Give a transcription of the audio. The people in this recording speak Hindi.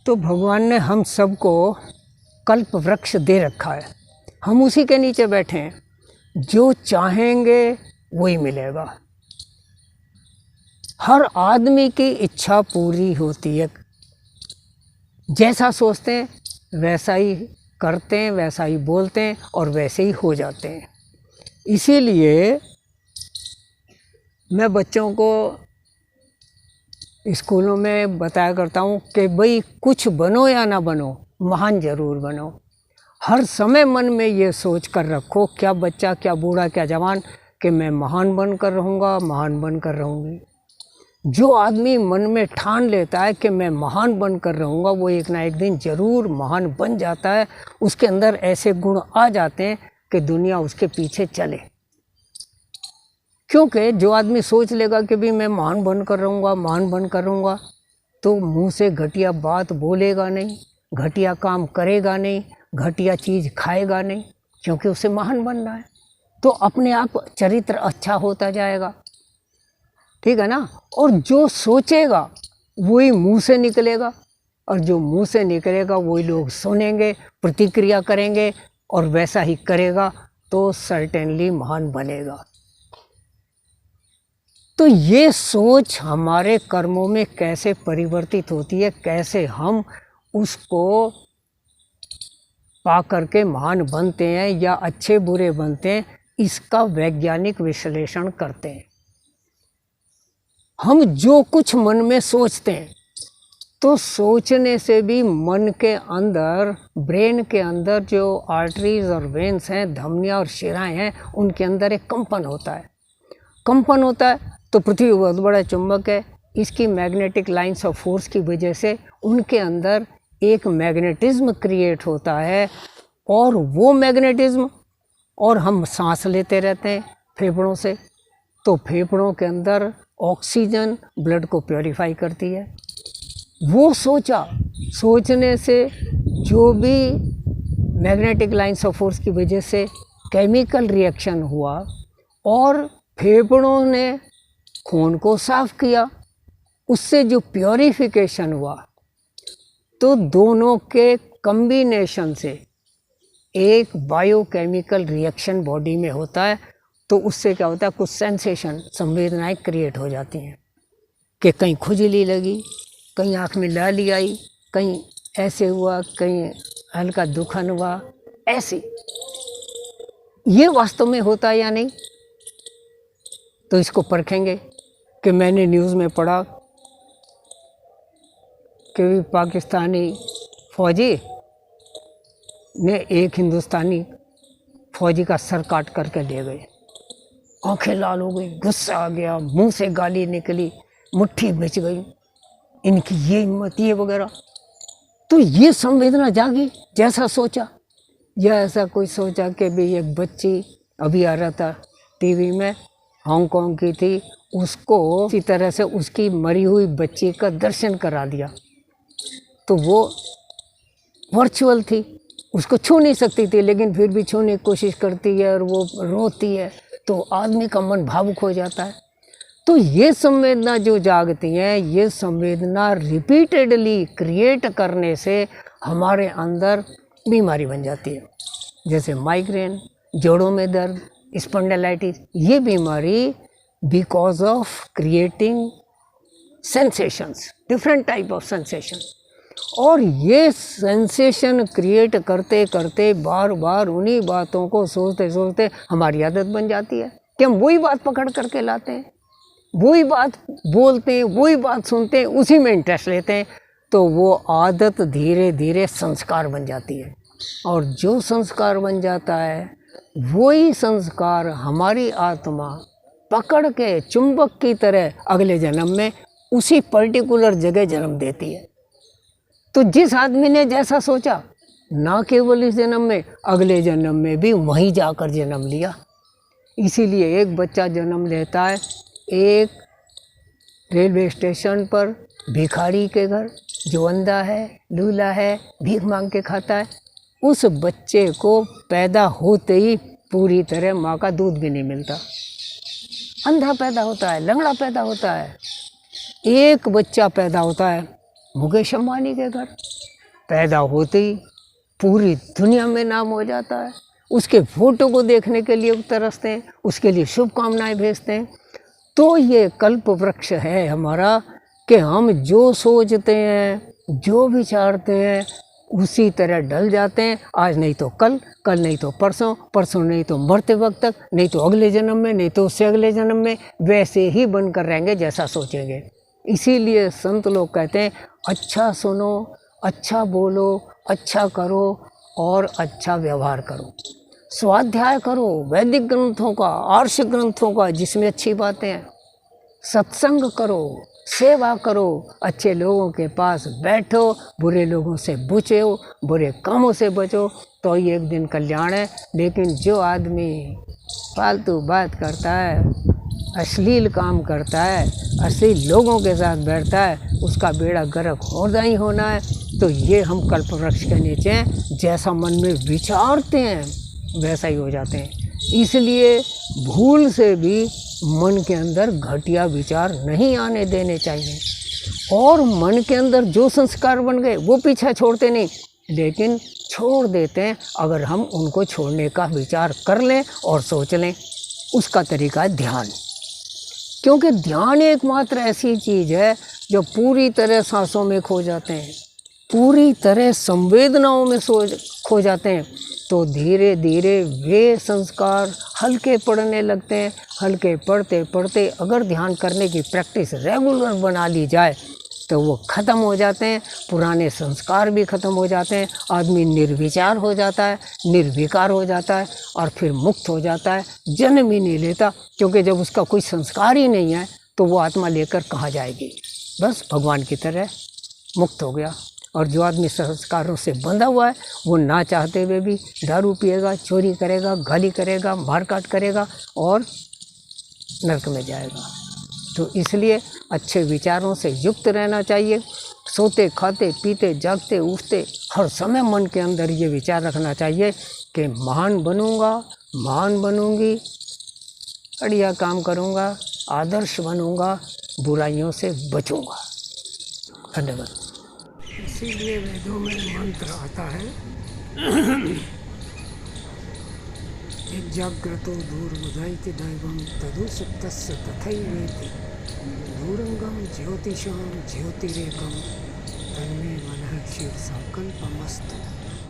तो भगवान ने हम सबको कल्प वृक्ष दे रखा है, हम उसी के नीचे बैठे हैं। जो चाहेंगे वही मिलेगा। हर आदमी की इच्छा पूरी होती है। जैसा सोचते हैं वैसा ही करते हैं, वैसा ही बोलते हैं और वैसे ही हो जाते हैं। इसीलिए मैं बच्चों को स्कूलों में बताया करता हूँ कि भाई कुछ बनो या ना बनो, महान ज़रूर बनो। हर समय मन में ये सोच कर रखो, क्या बच्चा, क्या बूढ़ा, क्या जवान, कि मैं महान बनकर रहूँगा, महान बनकर रहूँगी। जो आदमी मन में ठान लेता है कि मैं महान बनकर रहूँगा, वो एक ना एक दिन ज़रूर महान बन जाता है। उसके अंदर ऐसे गुण आ जाते हैं कि दुनिया उसके पीछे चले। क्योंकि जो आदमी सोच लेगा कि भी मैं महान बनकर रहूँगा, महान बनकर रहूँगा, तो मुंह से घटिया बात बोलेगा नहीं, घटिया काम करेगा नहीं, घटिया चीज़ खाएगा नहीं, क्योंकि उसे महान बनना है। तो अपने आप चरित्र अच्छा होता जाएगा, ठीक है ना। और जो सोचेगा वही मुंह से निकलेगा, और जो मुंह से निकलेगा वही लोग सुनेंगे, प्रतिक्रिया करेंगे, और वैसा ही करेगा तो सर्टेनली महान बनेगा। तो ये सोच हमारे कर्मों में कैसे परिवर्तित होती है, कैसे हम उसको पा करके महान बनते हैं या अच्छे बुरे बनते हैं, इसका वैज्ञानिक विश्लेषण करते हैं। हम जो कुछ मन में सोचते हैं, तो सोचने से भी मन के अंदर, ब्रेन के अंदर जो आर्टरीज और वेन्स हैं, धमनियाँ और शिराएं हैं, उनके अंदर एक कंपन होता है। कंपन होता है तो पृथ्वी बहुत बड़ा चुंबक है, इसकी मैग्नेटिक लाइंस ऑफ फोर्स की वजह से उनके अंदर एक मैग्नेटिज्म क्रिएट होता है, और वो मैग्नेटिज्म, और हम सांस लेते रहते हैं फेफड़ों से, तो फेफड़ों के अंदर ऑक्सीजन ब्लड को प्योरीफाई करती है। वो सोचने से जो भी मैग्नेटिक लाइंस ऑफ फोर्स की वजह से केमिकल रिएक्शन हुआ, और फेफड़ों ने खून को साफ किया, उससे जो प्योरीफिकेशन हुआ, तो दोनों के कॉम्बिनेशन से एक बायोकेमिकल रिएक्शन बॉडी में होता है। तो उससे क्या होता है, कुछ सेंसेशन, संवेदनाएं क्रिएट हो जाती हैं कि कहीं खुजली लगी, कहीं आँख में लाली आई, कहीं ऐसे हुआ, कहीं हल्का दुखन हुआ, ऐसे। ये वास्तव में होता है या नहीं, तो इसको परखेंगे। कि मैंने न्यूज़ में पढ़ा कि पाकिस्तानी फौजी ने एक हिंदुस्तानी फौजी का सर काट करके ले गए। आंखें लाल हो गई, गुस्सा आ गया, मुंह से गाली निकली, मुट्ठी बिछ गई, इनकी ये हिम्मत, ये वगैरह। तो ये संवेदना जागी, जैसा सोचा, या ऐसा कोई सोचा कि भाई एक बच्ची अभी आ रहा था टीवी में, हांगकांग की थी, उसको इसी तरह से उसकी मरी हुई बच्ची का दर्शन करा दिया। तो वो वर्चुअल थी, उसको छू नहीं सकती थी, लेकिन फिर भी छूने की कोशिश करती है और वो रोती है, तो आदमी का मन भावुक हो जाता है। तो ये संवेदना जो जागती है, ये संवेदना रिपीटेडली क्रिएट करने से हमारे अंदर बीमारी बन जाती है। जैसे माइग्रेन, जोड़ों में दर्द, स्पॉन्डिलाइटिस, ये बीमारी because of creating sensations, different type of sensation. और ये सेंसेशन क्रिएट करते करते बार बार उन्हीं बातों को सोचते सोचते हमारी आदत बन जाती है कि हम वही बात पकड़ करके लाते हैं, वही बात बोलते हैं, वही बात सुनते हैं, उसी में इंटरेस्ट लेते हैं। तो वो आदत धीरे धीरे संस्कार बन जाती है, और जो संस्कार बन जाता है वही संस्कार हमारी आत्मा पकड़ के चुंबक की तरह अगले जन्म में उसी पर्टिकुलर जगह जन्म देती है। तो जिस आदमी ने जैसा सोचा, ना केवल इस जन्म में, अगले जन्म में भी वहीं जाकर जन्म लिया। इसीलिए एक बच्चा जन्म लेता है एक रेलवे स्टेशन पर भिखारी के घर, जो अंधा है, लूला है, भीख मांग के खाता है, उस बच्चे को पैदा होते ही पूरी तरह माँ का दूध भी नहीं मिलता, अंधा पैदा होता है, लंगड़ा पैदा होता है। एक बच्चा पैदा होता है मुकेश अंबानी के घर पैदा होते ही पूरी दुनिया में नाम हो जाता है। उसके फोटो को देखने के लिए तरसते हैं, उसके लिए शुभकामनाएं भेजते हैं। तो ये कल्प वृक्ष है हमारा कि हम जो सोचते हैं, जो विचारते हैं, उसी तरह ढल जाते हैं। आज नहीं तो कल, कल नहीं तो परसों, परसों नहीं तो मरते वक्त तक, नहीं तो अगले जन्म में, नहीं तो उससे अगले जन्म में वैसे ही बनकर रहेंगे जैसा सोचेंगे। इसीलिए संत लोग कहते हैं अच्छा सुनो, अच्छा बोलो, अच्छा करो और अच्छा व्यवहार करो। स्वाध्याय करो वैदिक ग्रंथों का, आर्ष ग्रंथों का जिसमें अच्छी बातें हैं। सत्संग करो, सेवा करो, अच्छे लोगों के पास बैठो, बुरे लोगों से बचो, बुरे कामों से बचो, तो ये एक दिन कल्याण है। लेकिन जो आदमी फालतू बात करता है, अश्लील काम करता है, अश्लील लोगों के साथ बैठता है, उसका बेड़ा गर्क होना ही होना है। तो ये हम कल्प वृक्ष के नीचे जैसा मन में विचारते हैं वैसा ही हो जाते हैं। इसलिए भूल से भी मन के अंदर घटिया विचार नहीं आने देने चाहिए। और मन के अंदर जो संस्कार बन गए वो पीछा छोड़ते नहीं, लेकिन छोड़ देते हैं अगर हम उनको छोड़ने का विचार कर लें और सोच लें। उसका तरीका है ध्यान। क्योंकि ध्यान एकमात्र ऐसी चीज़ है जो पूरी तरह सांसों में खो जाते हैं, पूरी तरह संवेदनाओं में खो जाते हैं। तो धीरे धीरे वे संस्कार हल्के पड़ने लगते हैं। हल्के पढ़ते पढ़ते अगर ध्यान करने की प्रैक्टिस रेगुलर बना ली जाए तो वो ख़त्म हो जाते हैं, पुराने संस्कार भी ख़त्म हो जाते हैं। आदमी निर्विचार हो जाता है, निर्विकार हो जाता है और फिर मुक्त हो जाता है, जन्म ही नहीं लेता। क्योंकि जब उसका कोई संस्कार ही नहीं है तो वो आत्मा लेकर कहाँ जाएगी। बस भगवान की तरह मुक्त हो गया। और जो आदमी संस्कारों से बंधा हुआ है वो ना चाहते हुए भी दारू पिएगा, चोरी करेगा, गाली करेगा, मारकाट करेगा और नरक में जाएगा। तो इसलिए अच्छे विचारों से युक्त रहना चाहिए। सोते, खाते, पीते, जागते, उठते हर समय मन के अंदर ये विचार रखना चाहिए कि महान बनूंगा, महान बनूंगी, बढ़िया काम करूंगा, आदर्श बनूंगा, बुराइयों से बचूंगा। धन्यवाद। इसीलिए वेदों में मंत्र आता है एक जाग्रतो दूर्बुधाइति दैवं तदुसुप्तस्य तथैवेति दूरंगम ज्योतिषां ज्योतिरेकं तन्मे मनः शिव संकल्पमस्तु।